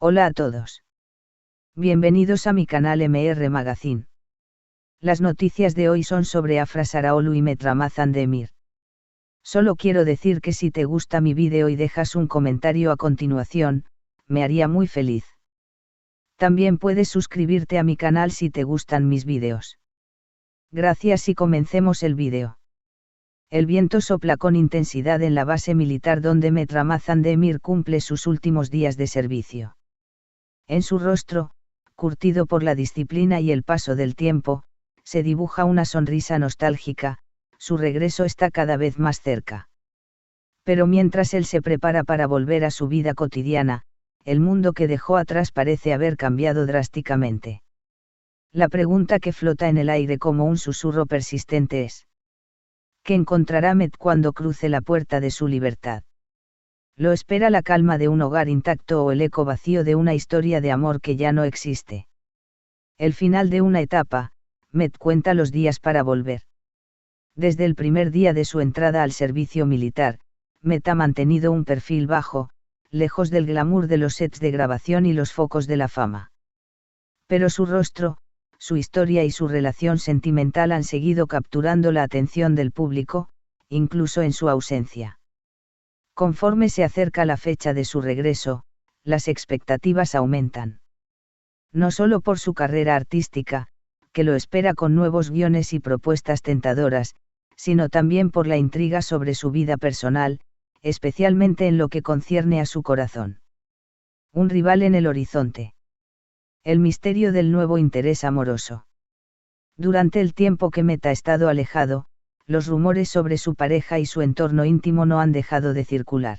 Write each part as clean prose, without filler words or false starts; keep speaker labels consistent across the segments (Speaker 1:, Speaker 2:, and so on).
Speaker 1: Hola a todos. Bienvenidos a mi canal MR Magazine. Las noticias de hoy son sobre Afra Saraolu y Met Ramazan Demir. Solo quiero decir que si te gusta mi vídeo y dejas un comentario a continuación, me haría muy feliz. También puedes suscribirte a mi canal si te gustan mis vídeos. Gracias y comencemos el vídeo. El viento sopla con intensidad en la base militar donde Met Ramazan Demir cumple sus últimos días de servicio. En su rostro, curtido por la disciplina y el paso del tiempo, se dibuja una sonrisa nostálgica, su regreso está cada vez más cerca. Pero mientras él se prepara para volver a su vida cotidiana, el mundo que dejó atrás parece haber cambiado drásticamente. La pregunta que flota en el aire como un susurro persistente es: ¿qué encontrará Met cuando cruce la puerta de su libertad? ¿Lo espera la calma de un hogar intacto o el eco vacío de una historia de amor que ya no existe? El final de una etapa, Met cuenta los días para volver. Desde el primer día de su entrada al servicio militar, Met ha mantenido un perfil bajo, lejos del glamour de los sets de grabación y los focos de la fama. Pero su rostro, su historia y su relación sentimental han seguido capturando la atención del público, incluso en su ausencia. Conforme se acerca la fecha de su regreso, las expectativas aumentan. No solo por su carrera artística, que lo espera con nuevos guiones y propuestas tentadoras, sino también por la intriga sobre su vida personal, especialmente en lo que concierne a su corazón. Un rival en el horizonte. El misterio del nuevo interés amoroso. Durante el tiempo que Met ha estado alejado, los rumores sobre su pareja y su entorno íntimo no han dejado de circular.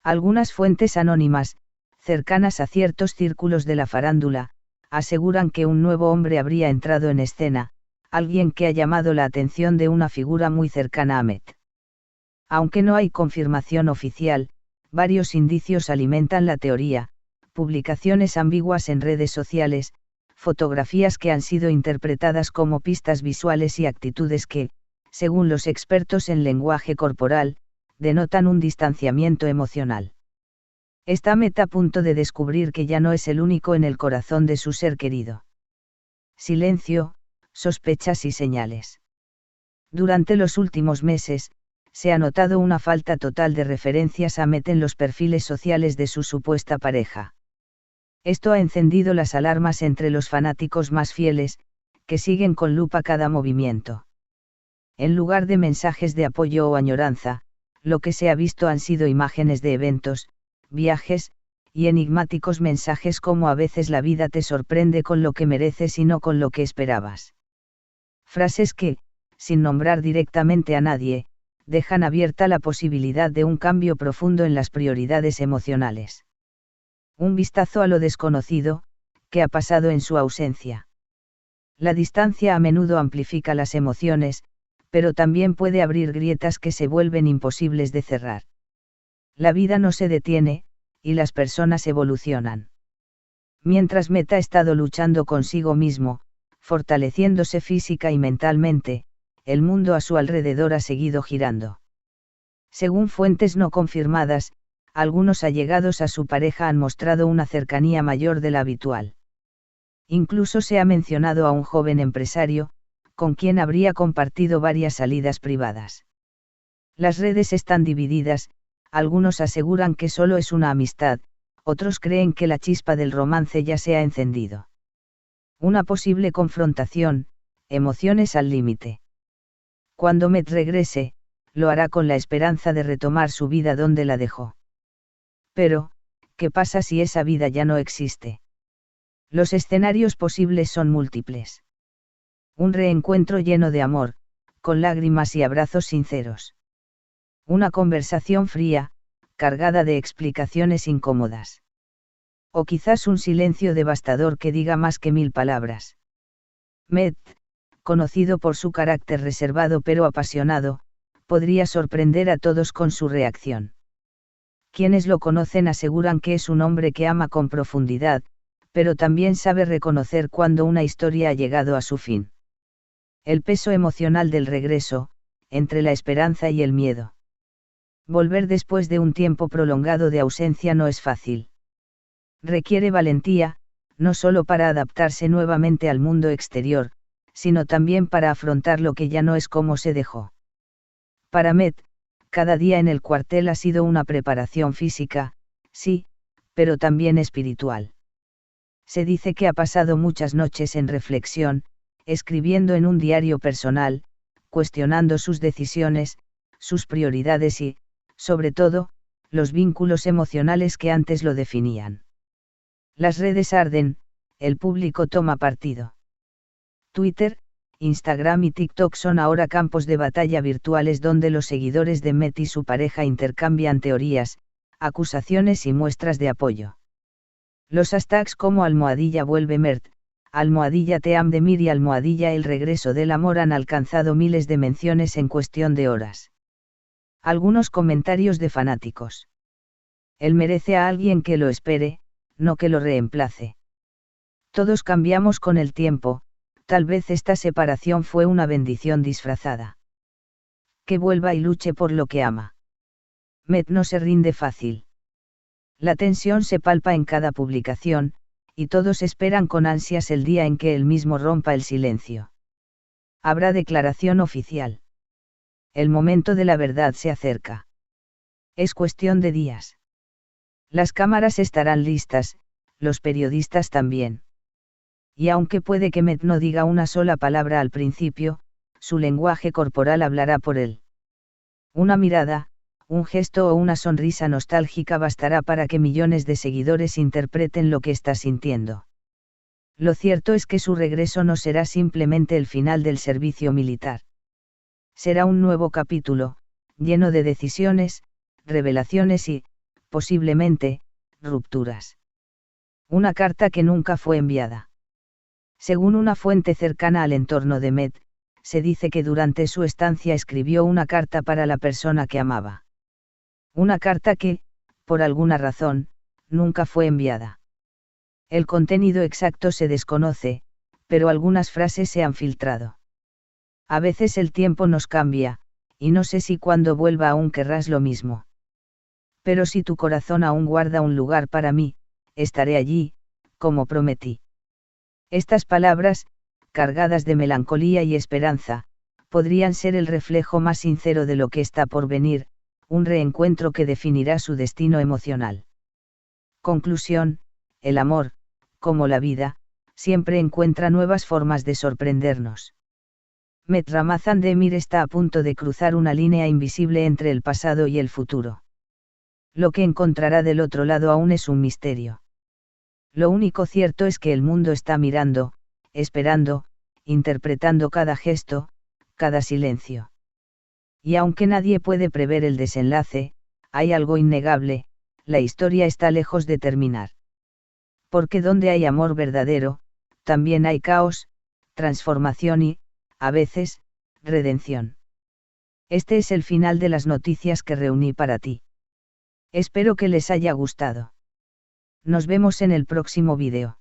Speaker 1: Algunas fuentes anónimas, cercanas a ciertos círculos de la farándula, aseguran que un nuevo hombre habría entrado en escena, alguien que ha llamado la atención de una figura muy cercana a Met. Aunque no hay confirmación oficial, varios indicios alimentan la teoría: publicaciones ambiguas en redes sociales, fotografías que han sido interpretadas como pistas visuales y actitudes que, según los expertos en lenguaje corporal, denotan un distanciamiento emocional. Está Met a punto de descubrir que ya no es el único en el corazón de su ser querido. Silencio, sospechas y señales. Durante los últimos meses, se ha notado una falta total de referencias a Met en los perfiles sociales de su supuesta pareja. Esto ha encendido las alarmas entre los fanáticos más fieles, que siguen con lupa cada movimiento. En lugar de mensajes de apoyo o añoranza, lo que se ha visto han sido imágenes de eventos, viajes, y enigmáticos mensajes como "a veces la vida te sorprende con lo que mereces y no con lo que esperabas". Frases que, sin nombrar directamente a nadie, dejan abierta la posibilidad de un cambio profundo en las prioridades emocionales. Un vistazo a lo desconocido, que ha pasado en su ausencia. La distancia a menudo amplifica las emociones, pero también puede abrir grietas que se vuelven imposibles de cerrar. La vida no se detiene, y las personas evolucionan. Mientras Met ha estado luchando consigo mismo, fortaleciéndose física y mentalmente, el mundo a su alrededor ha seguido girando. Según fuentes no confirmadas, algunos allegados a su pareja han mostrado una cercanía mayor de la habitual. Incluso se ha mencionado a un joven empresario, con quien habría compartido varias salidas privadas. Las redes están divididas, algunos aseguran que solo es una amistad, otros creen que la chispa del romance ya se ha encendido. Una posible confrontación, emociones al límite. Cuando Met regrese, lo hará con la esperanza de retomar su vida donde la dejó. Pero, ¿qué pasa si esa vida ya no existe? Los escenarios posibles son múltiples. Un reencuentro lleno de amor, con lágrimas y abrazos sinceros. Una conversación fría, cargada de explicaciones incómodas. O quizás un silencio devastador que diga más que 1000 palabras. Met, conocido por su carácter reservado pero apasionado, podría sorprender a todos con su reacción. Quienes lo conocen aseguran que es un hombre que ama con profundidad, pero también sabe reconocer cuando una historia ha llegado a su fin. El peso emocional del regreso, entre la esperanza y el miedo. Volver después de un tiempo prolongado de ausencia no es fácil. Requiere valentía, no solo para adaptarse nuevamente al mundo exterior, sino también para afrontar lo que ya no es como se dejó. Para Met, cada día en el cuartel ha sido una preparación física, sí, pero también espiritual. Se dice que ha pasado muchas noches en reflexión, escribiendo en un diario personal, cuestionando sus decisiones, sus prioridades y, sobre todo, los vínculos emocionales que antes lo definían. Las redes arden, el público toma partido. Twitter, Instagram y TikTok son ahora campos de batalla virtuales donde los seguidores de Met y su pareja intercambian teorías, acusaciones y muestras de apoyo. Los hashtags como #vuelve Mert, #te am de Mir y #el regreso del amor han alcanzado miles de menciones en cuestión de horas. Algunos comentarios de fanáticos. Él merece a alguien que lo espere, no que lo reemplace. Todos cambiamos con el tiempo, tal vez esta separación fue una bendición disfrazada. Que vuelva y luche por lo que ama. Met no se rinde fácil. La tensión se palpa en cada publicación, y todos esperan con ansias el día en que él mismo rompa el silencio. Habrá declaración oficial. El momento de la verdad se acerca. Es cuestión de días. Las cámaras estarán listas, los periodistas también. Y aunque puede que Met no diga una sola palabra al principio, su lenguaje corporal hablará por él. Una mirada, un gesto o una sonrisa nostálgica bastará para que millones de seguidores interpreten lo que está sintiendo. Lo cierto es que su regreso no será simplemente el final del servicio militar. Será un nuevo capítulo, lleno de decisiones, revelaciones y, posiblemente, rupturas. Una carta que nunca fue enviada. Según una fuente cercana al entorno de Met, se dice que durante su estancia escribió una carta para la persona que amaba. Una carta que, por alguna razón, nunca fue enviada. El contenido exacto se desconoce, pero algunas frases se han filtrado. A veces el tiempo nos cambia, y no sé si cuando vuelva aún querrás lo mismo. Pero si tu corazón aún guarda un lugar para mí, estaré allí, como prometí. Estas palabras, cargadas de melancolía y esperanza, podrían ser el reflejo más sincero de lo que está por venir, un reencuentro que definirá su destino emocional. Conclusión: el amor, como la vida, siempre encuentra nuevas formas de sorprendernos. Met Ramazan Demir está a punto de cruzar una línea invisible entre el pasado y el futuro. Lo que encontrará del otro lado aún es un misterio. Lo único cierto es que el mundo está mirando, esperando, interpretando cada gesto, cada silencio. Y aunque nadie puede prever el desenlace, hay algo innegable: la historia está lejos de terminar. Porque donde hay amor verdadero, también hay caos, transformación y, a veces, redención. Este es el final de las noticias que reuní para ti. Espero que les haya gustado. Nos vemos en el próximo vídeo.